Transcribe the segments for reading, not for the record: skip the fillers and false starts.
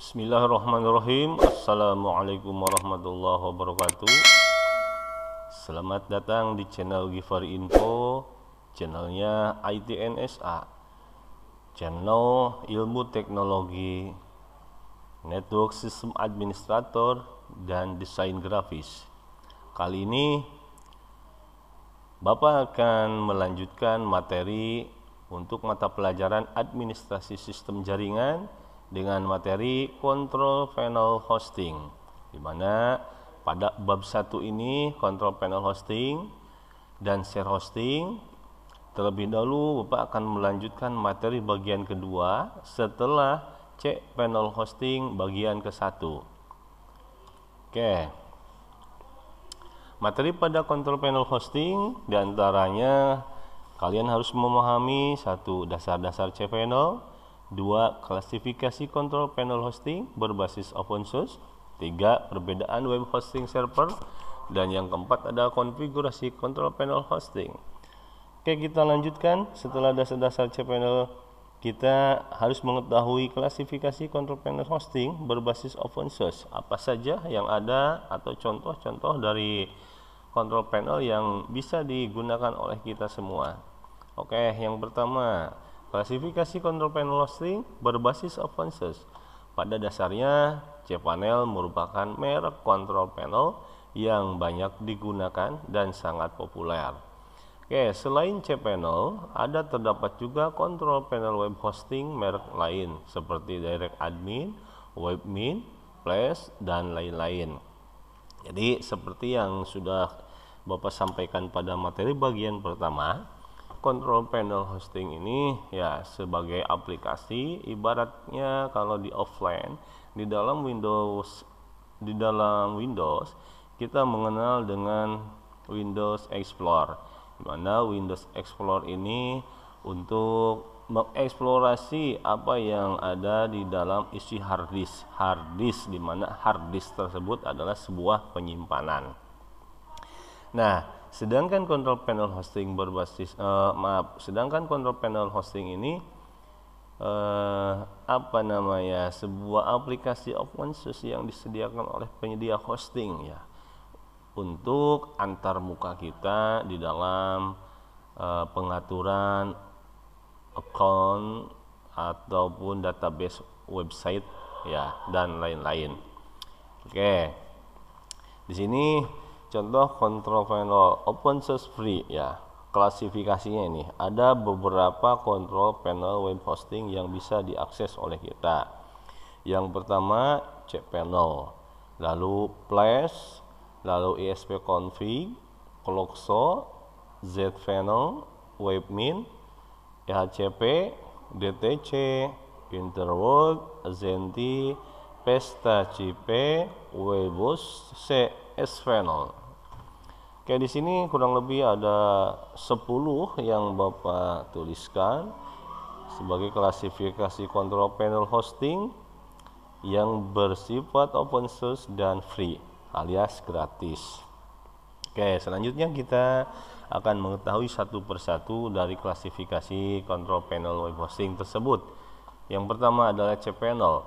Bismillahirrahmanirrahim. Assalamualaikum warahmatullahi wabarakatuh. Selamat datang di channel Givari Info, channelnya ITNSA, channel ilmu teknologi, network sistem administrator, dan desain grafis. Kali ini Bapak akan melanjutkan materi untuk mata pelajaran administrasi sistem jaringan dengan materi control panel hosting, di mana pada bab 1 ini control panel hosting dan share hosting. Terlebih dahulu Bapak akan melanjutkan materi bagian kedua setelah cek panel hosting bagian ke-1. Oke. Materi pada control panel hosting diantaranya kalian harus memahami 1. Dasar-dasar cPanel, 2. Klasifikasi control panel hosting berbasis open source, 3. Perbedaan web hosting server, dan yang keempat ada konfigurasi control panel hosting. Oke, kita lanjutkan. Setelah dasar-dasar cPanel, kita harus mengetahui klasifikasi control panel hosting berbasis open source. Apa saja yang ada atau contoh-contoh dari control panel yang bisa digunakan oleh kita semua. Oke, yang pertama, klasifikasi control panel hosting berbasis open source. Pada dasarnya, cPanel merupakan merek control panel yang banyak digunakan dan sangat populer. Oke, selain cPanel, terdapat juga control panel web hosting merek lain seperti DirectAdmin, Webmin, Flash, dan lain-lain. Jadi, seperti yang sudah Bapak sampaikan pada materi bagian pertama, control panel hosting ini ya sebagai aplikasi, ibaratnya kalau di offline di dalam Windows kita mengenal dengan Windows Explorer, di mana Windows Explorer ini untuk mengeksplorasi apa yang ada di dalam isi hard disk, di mana hard disk tersebut adalah sebuah penyimpanan. Nah, sedangkan control panel hosting ini sebuah aplikasi open source yang disediakan oleh penyedia hosting ya, untuk antar muka kita di dalam pengaturan account ataupun database website ya, dan lain-lain. Oke, di sini contoh control panel open source free ya. Klasifikasinya ini ada beberapa control panel web hosting yang bisa diakses oleh kita. Yang pertama cPanel, lalu Flash, lalu ESP-config, Cloxo, zPanel, Webmin, EHCP, DTC, Interworld, Zenti, PestaCP, Webos, cSpanel. Oke, di sini kurang lebih ada 10 yang Bapak tuliskan sebagai klasifikasi control panel hosting yang bersifat open source dan free alias gratis. Oke, selanjutnya kita akan mengetahui satu persatu dari klasifikasi control panel web hosting tersebut. Yang pertama adalah cPanel.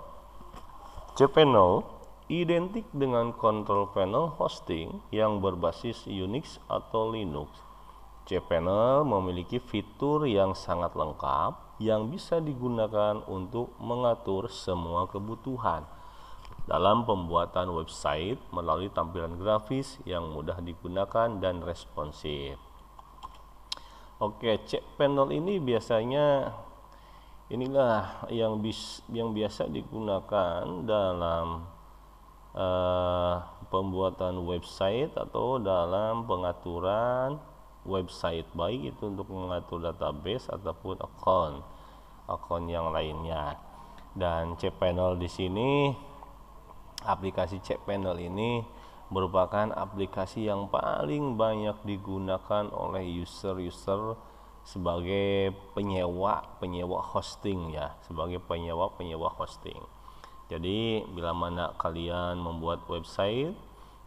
cPanel identik dengan control panel hosting yang berbasis Unix atau Linux. cPanel memiliki fitur yang sangat lengkap yang bisa digunakan untuk mengatur semua kebutuhan dalam pembuatan website melalui tampilan grafis yang mudah digunakan dan responsif. Oke, cPanel ini biasanya inilah yang biasa digunakan dalam pembuatan website atau dalam pengaturan website, baik itu untuk mengatur database ataupun akun yang lainnya. Dan cPanel di sini, aplikasi cPanel ini merupakan aplikasi yang paling banyak digunakan oleh user sebagai penyewa hosting ya, sebagai penyewa hosting. Jadi bila mana kalian membuat website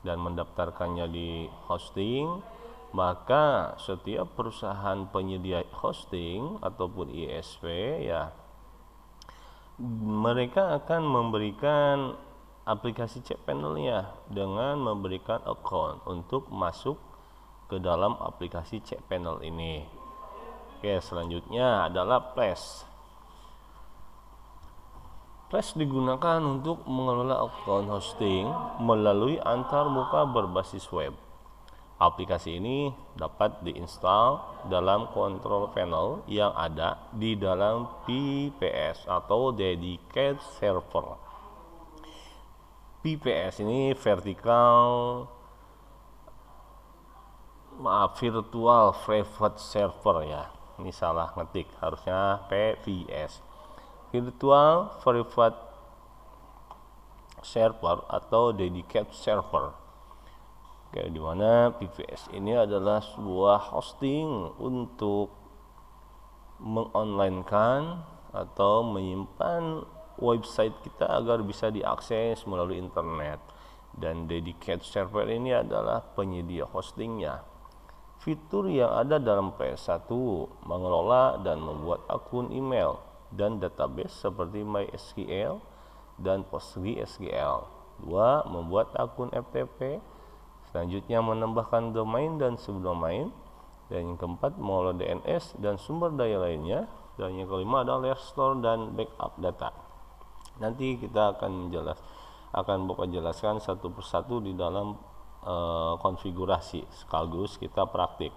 dan mendaftarkannya di hosting, maka setiap perusahaan penyedia hosting ataupun ISP ya Mereka akan memberikan aplikasi cPanel-nya dengan memberikan account untuk masuk ke dalam aplikasi cPanel ini. Oke, selanjutnya adalah Flash. Flash digunakan untuk mengelola akun hosting melalui antarmuka berbasis web. Aplikasi ini dapat diinstal dalam control panel yang ada di dalam VPS atau Dedicated Server. VPS ini Virtual Private Server ya. Ini salah ngetik, harusnya PVS. Virtual Private Server atau Dedicated Server. Oke, di mana VPS ini adalah sebuah hosting untuk mengonlinekan atau menyimpan website kita agar bisa diakses melalui internet. Dan Dedicated Server ini adalah penyedia hostingnya. Fitur yang ada dalam PS1 mengelola dan membuat akun email dan database seperti MySQL dan PostgreSQL. 2. Membuat akun FTP. Selanjutnya menambahkan domain dan subdomain. Dan yang keempat mengelola DNS dan sumber daya lainnya. Dan yang kelima adalah restore dan backup data. Nanti kita akan Bapak jelaskan satu persatu di dalam konfigurasi sekaligus kita praktik.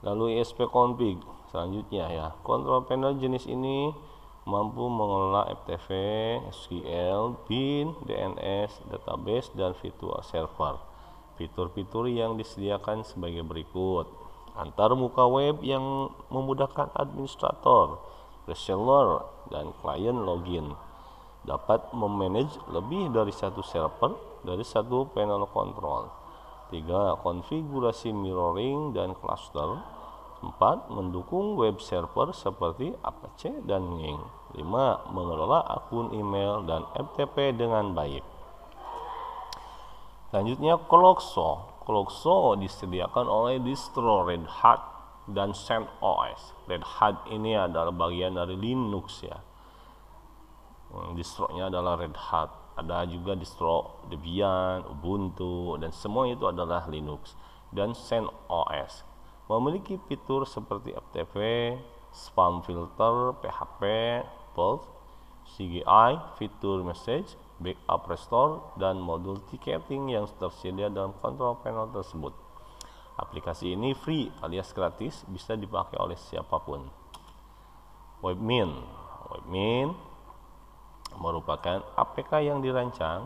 Lalu ESP-config selanjutnya ya. Control panel jenis ini mampu mengelola FTP, SQL, bin, DNS, database, dan virtual server. Fitur-fitur yang disediakan sebagai berikut: antarmuka web yang memudahkan administrator, reseller, dan klien login. Dapat memanage lebih dari satu server dari satu panel kontrol. 3. Konfigurasi mirroring dan cluster. 4. Mendukung web server seperti Apache dan Ning. 5. Mengelola akun email dan FTP dengan baik. Selanjutnya Cloxo disediakan oleh distro Red Hat dan CentOS. Red Hat ini adalah bagian dari Linux ya. Distronya adalah Red Hat. Ada juga distro Debian, Ubuntu, dan semua itu adalah Linux. Dan CentOS memiliki fitur seperti FTP, spam filter, PHP, Vault, CGI, fitur message, backup restore, dan modul ticketing yang tersedia dalam control panel tersebut. Aplikasi ini free alias gratis, bisa dipakai oleh siapapun. Webmin merupakan APK yang dirancang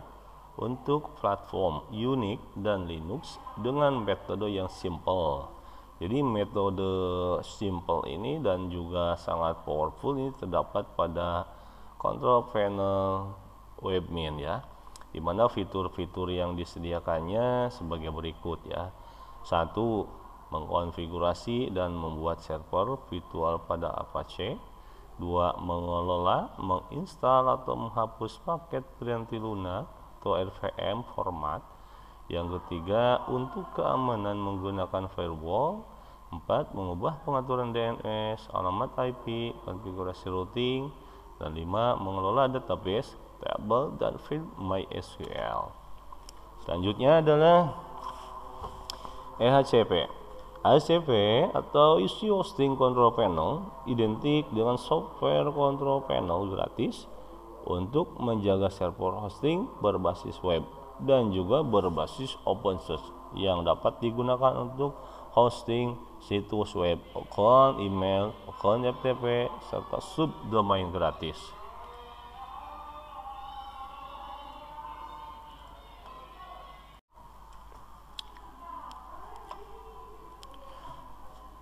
untuk platform Unix dan Linux dengan metode yang simple. Jadi metode simple ini dan juga sangat powerful ini terdapat pada control panel Webmin ya, dimana fitur-fitur yang disediakannya sebagai berikut ya. 1. Mengkonfigurasi dan membuat server virtual pada Apache. 2. Mengelola, menginstal atau menghapus paket Printi Luna atau RVM format. Yang ketiga, untuk keamanan menggunakan firewall. 4. Mengubah pengaturan DNS, alamat IP, konfigurasi routing. Dan 5. Mengelola database, table, dan field MySQL. Selanjutnya adalah EHCP. EHCP atau Easy Hosting Control Panel identik dengan software control panel gratis untuk menjaga server hosting berbasis web dan juga berbasis open source yang dapat digunakan untuk hosting situs web, akun email, akun FTP, serta subdomain gratis.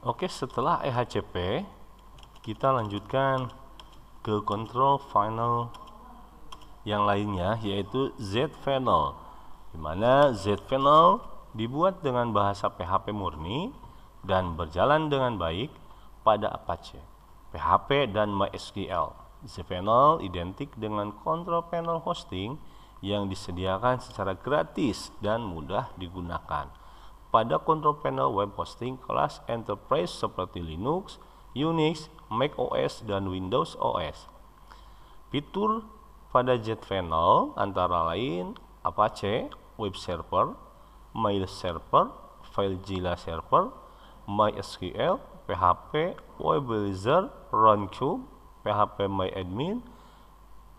Oke, setelah EHCP kita lanjutkan ke control panel yang lainnya, yaitu zPanel, di mana zPanel dibuat dengan bahasa PHP murni dan berjalan dengan baik pada Apache, PHP, dan MySQL. zPanel identik dengan control panel hosting yang disediakan secara gratis dan mudah digunakan pada control panel web hosting kelas enterprise seperti Linux, Unix, Mac OS, dan Windows OS. Fitur pada Cpanel antara lain Apache Web Server, Mail Server, FileZilla Server, MySQL, PHP, Web Browser, Runcube, PHP MyAdmin,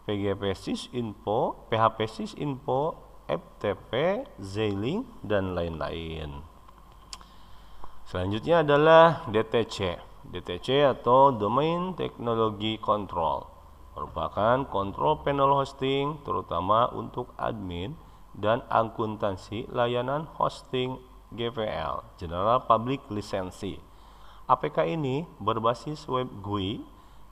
PGP Sysinfo, PHP Sysinfo, FTP, Xilinx, dan lain-lain. Selanjutnya adalah DTC. DTC atau Domain Technology Control merupakan kontrol panel hosting terutama untuk admin dan akuntansi layanan hosting GPL, General Public License. APK ini berbasis web GUI,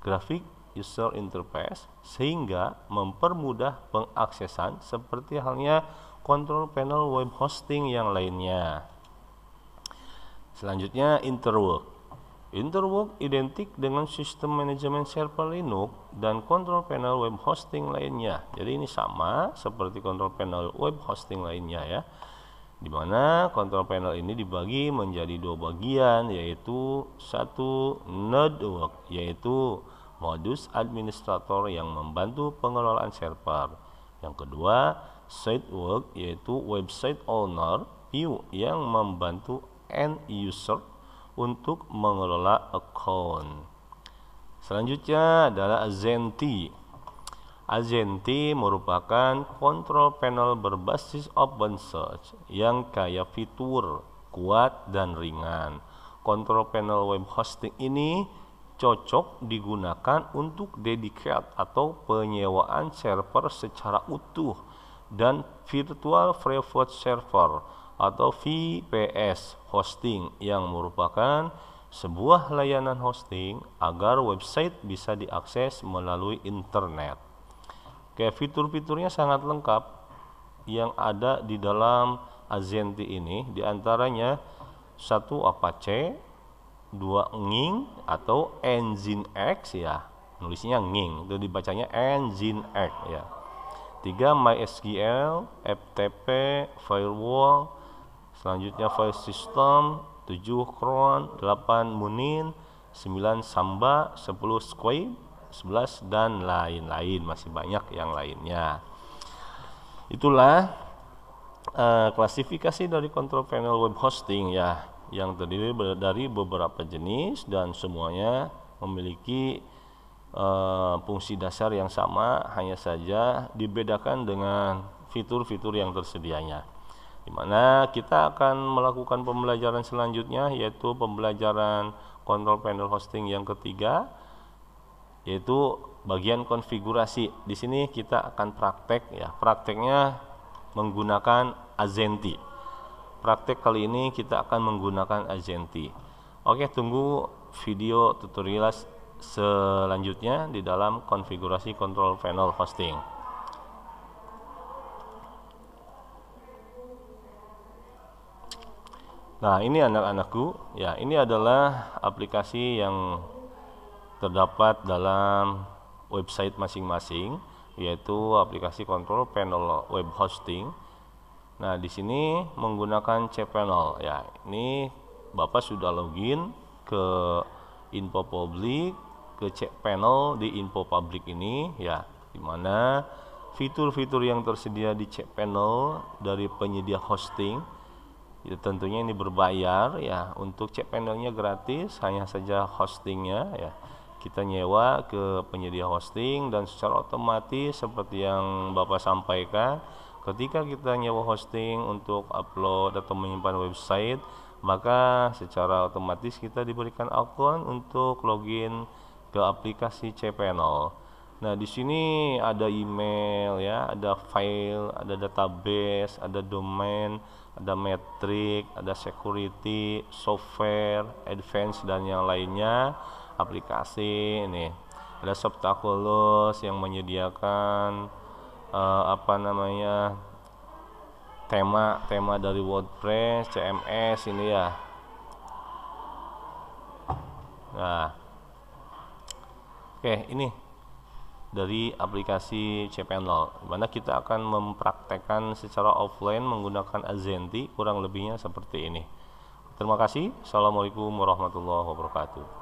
Graphic User Interface, sehingga mempermudah pengaksesan seperti halnya kontrol panel web hosting yang lainnya. Selanjutnya Interwork. Interwork identik dengan sistem manajemen server Linux dan kontrol panel web hosting lainnya. Jadi ini sama seperti kontrol panel web hosting lainnya ya. Di mana kontrol panel ini dibagi menjadi dua bagian, yaitu satu Network, yaitu modus administrator yang membantu pengelolaan server. Yang kedua Sitework, yaitu website owner view yang membantu end user untuk mengelola account. Selanjutnya adalah Azenti. Azenti merupakan kontrol panel berbasis OpenSearch yang kaya fitur, kuat, dan ringan. Kontrol panel web hosting ini cocok digunakan untuk dedicated atau penyewaan server secara utuh dan virtual private server atau VPS hosting yang merupakan sebuah layanan hosting agar website bisa diakses melalui internet. Oke, fitur-fiturnya sangat lengkap yang ada di dalam Azenti ini, diantaranya satu Apache, dua Nging atau Nginx ya, nulisnya Nging, itu dibacanya Nginx ya. Tiga MySQL, FTP, Firewall, selanjutnya File System, 7 Cron, 8 Munin, 9 Samba, 10 Squid, 11 dan lain-lain, masih banyak yang lainnya. Itulah klasifikasi dari kontrol panel web hosting ya, yang terdiri dari beberapa jenis dan semuanya memiliki fungsi dasar yang sama, hanya saja dibedakan dengan fitur-fitur yang tersedianya. Di mana kita akan melakukan pembelajaran selanjutnya, yaitu pembelajaran kontrol panel hosting yang ketiga, yaitu bagian konfigurasi. Di sini kita akan praktek ya. Prakteknya menggunakan Azenti. Praktek kali ini kita akan menggunakan Azenti. Oke, tunggu video tutorial selanjutnya di dalam konfigurasi kontrol panel hosting. Nah, ini anak-anakku, ya, ini adalah aplikasi yang terdapat dalam website masing-masing, yaitu aplikasi kontrol panel web hosting. Nah, di sini menggunakan Cpanel, ya. Ini Bapak sudah login ke info public, ke Cpanel di info public ini, ya, dimana fitur-fitur yang tersedia di Cpanel dari penyedia hosting. Ya, tentunya ini berbayar ya. Untuk Cpanelnya gratis, hanya saja hostingnya ya kita nyewa ke penyedia hosting, dan secara otomatis seperti yang Bapak sampaikan, ketika kita nyewa hosting untuk upload atau menyimpan website, maka secara otomatis kita diberikan akun untuk login ke aplikasi Cpanel. Nah, di sini ada email ya, ada file, ada database, ada domain, ada metrik, ada security, software, advance, dan yang lainnya. Aplikasi ini ada Subtaculous yang menyediakan tema dari WordPress, CMS ini ya. Nah, oke, ini dari aplikasi Cpanel, dimana kita akan mempraktekkan secara offline menggunakan Azenti, kurang lebihnya seperti ini. Terima kasih. Assalamualaikum warahmatullahi wabarakatuh.